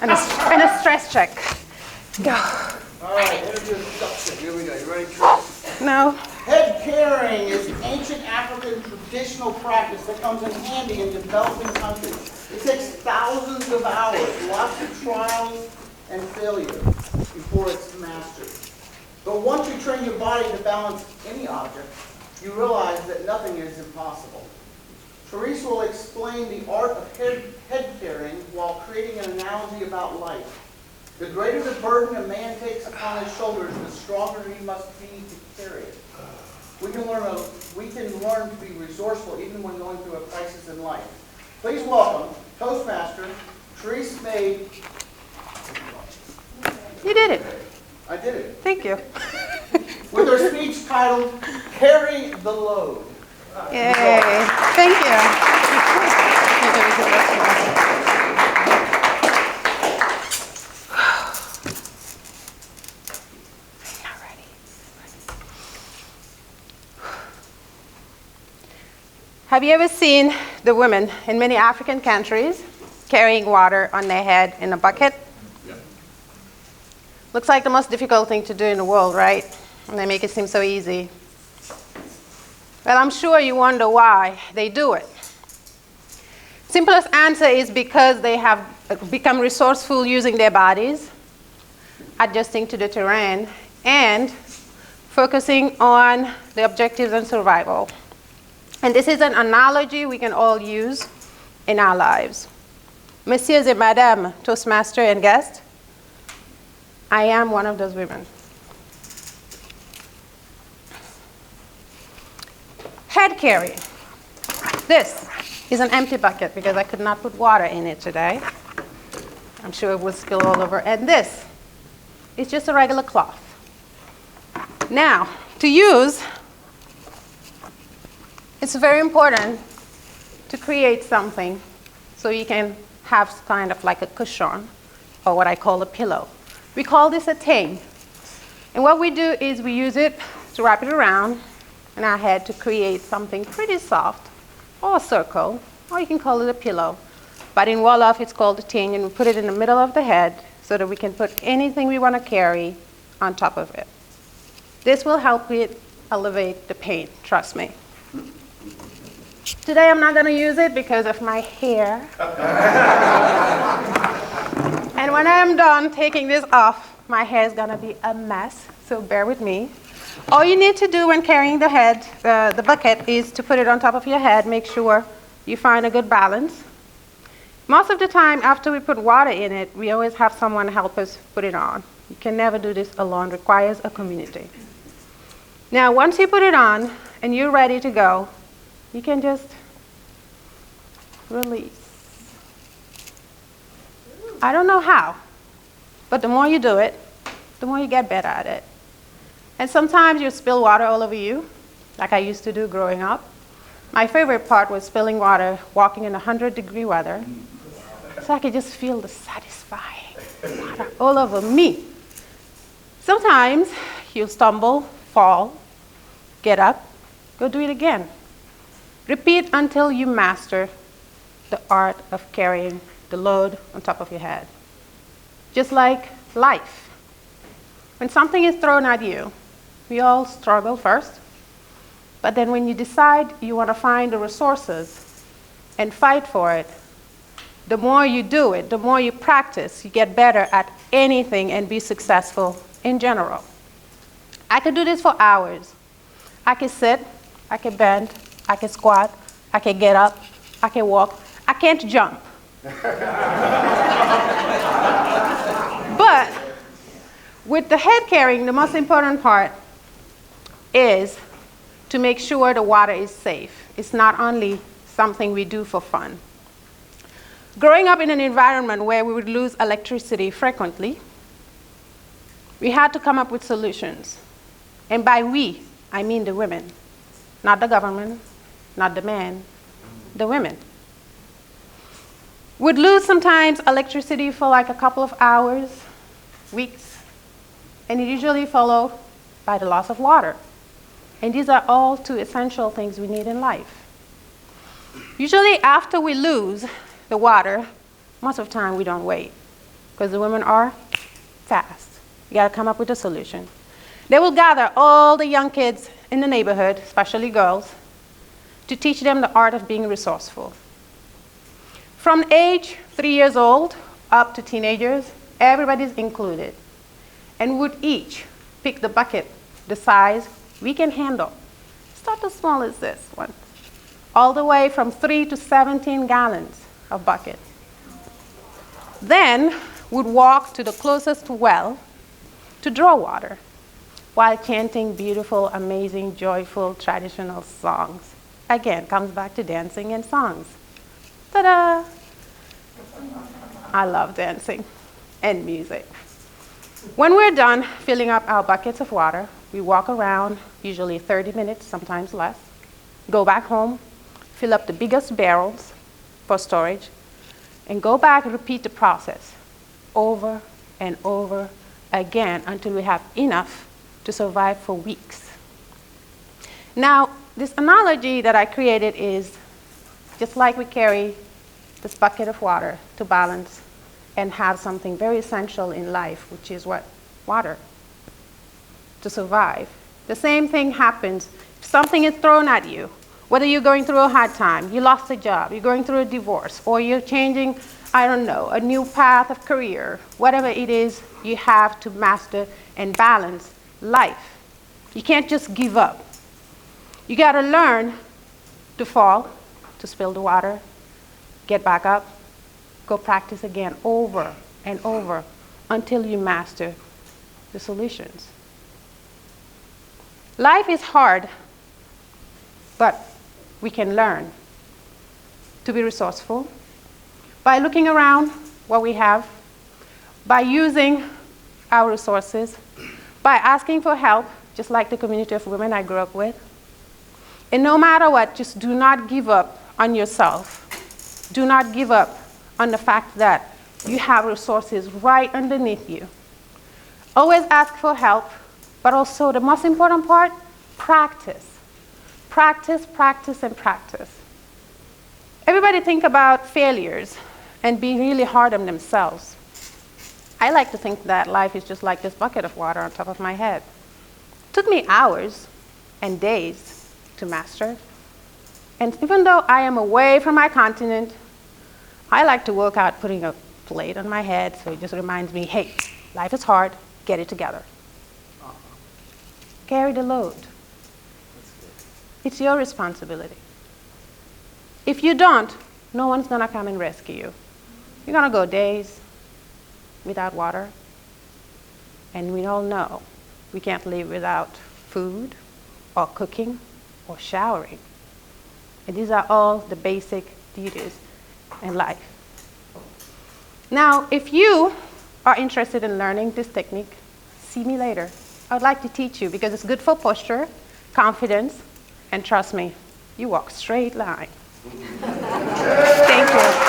And a stress check. Go. All right, interview induction. Here we go. You ready, Therese? No. Head carrying is an ancient African traditional practice that comes in handy in developing countries. It takes thousands of hours, lots of trials and failure before it's mastered. But once you train your body to balance any object, you realize that nothing is impossible. Therese will explain the art of head carrying while creating an analogy about life. The greater the burden a man takes upon his shoulders, the stronger he must be to carry it. We can learn to be resourceful even when going through a crisis in life. Please welcome Toastmasters, Therese Mbaye. You did it. I did it. Thank you. With her speech titled, Carry the Load. Yay. Thank you. Have you ever seen the women in many African countries carrying water on their head in a bucket? Yeah. Looks like the most difficult thing to do in the world, right? And they make it seem so easy. Well, I'm sure you wonder why they do it. Simplest answer is because they have become resourceful using their bodies, adjusting to the terrain, and focusing on the objectives and survival. And this is an analogy we can all use in our lives. Messieurs et Madame, Toastmaster and guests, I am one of those women. Head carry. This is an empty bucket because I could not put water in it today. I'm sure it will spill all over. And this is just a regular cloth. Now, to use, it's very important to create something so you can have kind of like a cushion or what I call a pillow. We call this a ting. And what we do is we use it to wrap it around in our head to create something pretty soft, or a circle, or you can call it a pillow. But in Wolof, it's called a ting, and we put it in the middle of the head so that we can put anything we want to carry on top of it. This will help it elevate the pain, trust me. Today I'm not going to use it because of my hair. And when I'm done taking this off, my hair is going to be a mess, so bear with me. All you need to do when carrying the bucket, is to put it on top of your head. Make sure you find a good balance. Most of the time, after we put water in it, we always have someone help us put it on. You can never do this alone. It requires a community. Now, once you put it on and you're ready to go, you can just release. I don't know how, but the more you do it, the more you get better at it. And sometimes you spill water all over you, like I used to do growing up. My favorite part was spilling water walking in 100-degree weather, so I could just feel the satisfying water all over me. Sometimes you'll stumble, fall, get up, go do it again. Repeat until you master the art of carrying the load on top of your head. Just like life. When something is thrown at you, we all struggle first, but then when you decide you want to find the resources and fight for it, the more you do it, the more you practice, you get better at anything and be successful in general. I could do this for hours. I could sit, I could bend, I could squat, I could get up, I could walk. I can't jump. But with the head carrying, the most important part is to make sure the water is safe. It's not only something we do for fun. Growing up in an environment where we would lose electricity frequently, we had to come up with solutions. And by we, I mean the women. Not the government, not the men, the women. We'd lose sometimes electricity for like a couple of hours, weeks, and it usually followed by the loss of water. And these are all two essential things we need in life. Usually after we lose the water, most of the time we don't wait. because the women are fast. You got to come up with a solution. They will gather all the young kids in the neighborhood, especially girls, to teach them the art of being resourceful. From age 3 years old up to teenagers, everybody's included, and would each pick the bucket, the size we can handle. Start as small as this one, all the way from 3 to 17 gallons of bucket. Then would walk to the closest well to draw water while chanting beautiful, amazing, joyful, traditional songs. Again, comes back to dancing and songs. Ta-da! I love dancing and music. When we're done filling up our buckets of water, we walk around, usually 30 minutes, sometimes less, go back home, fill up the biggest barrels for storage, and go back and repeat the process over and over again until we have enough to survive for weeks. Now, this analogy that I created is just like we carry this bucket of water to balance and have something very essential in life, which is what? Water, to survive. The same thing happens if something is thrown at you, whether you're going through a hard time, you lost a job, you're going through a divorce, or you're changing, I don't know, a new path of career, whatever it is, you have to master and balance life. You can't just give up. You got to learn to fall, to spill the water, get back up, go practice again over and over until you master the solutions. Life is hard, but we can learn to be resourceful by looking around what we have, by using our resources, by asking for help, just like the community of women I grew up with. And no matter what, just do not give up on yourself. Do not give up on the fact that you have resources right underneath you. Always ask for help, but also the most important part, practice. Practice, practice, and practice. Everybody think about failures and being really hard on themselves. I like to think that life is just like this bucket of water on top of my head. It took me hours and days to master. And even though I am away from my continent, I like to work out putting a plate on my head, so it just reminds me, hey, life is hard, get it together. Carry the load. It's your responsibility. If you don't, no one's gonna come and rescue you. You're gonna go days without water, and we all know we can't live without food or cooking or showering. And these are all the basic duties in life. Now, if you are interested in learning this technique, see me later. I would like to teach you because it's good for posture, confidence, and trust me, you walk straight line. Thank you.